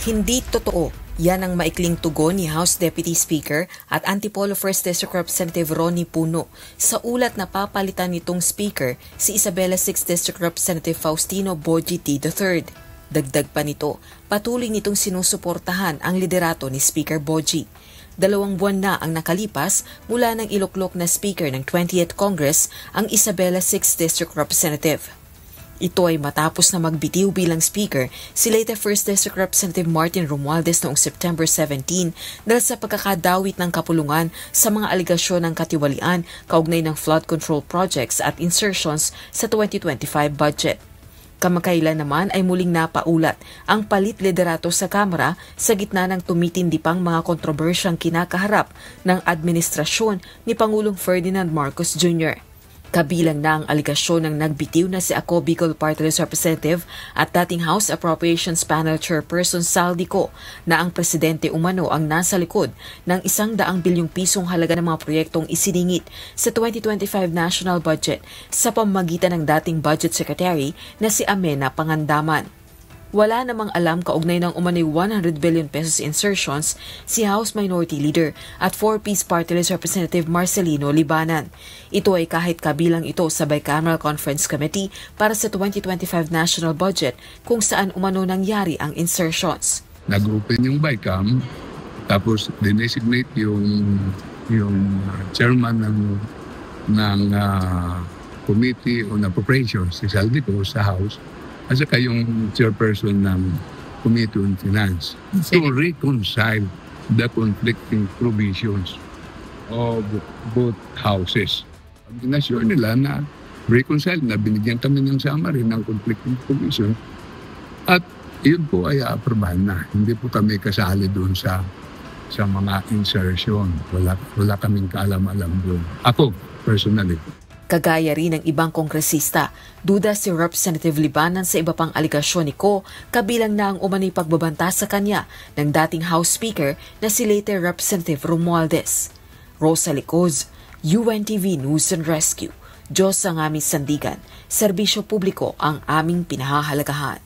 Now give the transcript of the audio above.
Hindi totoo. Yan ang maikling tugon ni House Deputy Speaker at Antipolo 1st District Representative Ronnie Puno sa ulat na papalitan nitong Speaker si Isabela 6th District Representative Faustino Boji T. III. Dagdag pa nito, patuloy nitong sinusuportahan ang liderato ni Speaker Boji. 2 buwan na ang nakalipas mula ng iluklok na Speaker ng 20th Congress ang Isabela 6th District Representative. Ito ay matapos na magbitiw bilang Speaker si Leyte 1st District Representative Martin Romualdez noong September 17 dahil sa pagkakadawit ng kapulungan sa mga aligasyon ng katiwalian kaugnay ng flood control projects at insertions sa 2025 budget. Kamakailan naman ay muling napaulat ang palit liderato sa Kamara sa gitna ng tumitindi pang mga kontrobersyang kinakaharap ng administrasyon ni Pangulong Ferdinand Marcos Jr. Kabilang na ang aligasyon ng nagbitiw na si Ako Bicol Party List Representative at dating House Appropriations Panel Chairperson Saldico na ang presidente umano ang nasa likod ng 100 bilyong pisong halaga ng mga proyektong isiningit sa 2025 national budget sa pamamagitan ng dating budget secretary na si Amena Pangandaman. Wala namang alam kaugnay ng umano'y 100 billion pesos insertions si House Minority Leader at 4-piece Party List Representative Marcelino Libanan. Ito ay kahit kabilang ito sa Bicameral Conference Committee para sa 2025 national budget kung saan umano nangyari ang insertions. Nag-open yung BICAM, tapos dinesignate yung chairman ng Committee on Appropriations, si Saldico sa House, at saka yung chairperson ng Committee on Finance to reconcile the conflicting provisions of both houses. Nasure nila na reconcile na binigyan kami ng summary ng conflicting provision at yun po ay aprobahan na. Hindi po kami kasali doon sa mga insertion. Wala kaming kaalam-alam doon. Ako, personally. Kagaya rin ng ibang kongresista, duda si Representative Libanan sa iba pang aligasyon ni Ko, kabilang na ang umano'y pagbabanta sa kanya ng dating House Speaker na si Leyte Representative Romualdez. Rosa Licoz, UNTV News and Rescue. Diyos ang aming sandigan, serbisyo publiko ang aming pinahahalagahan.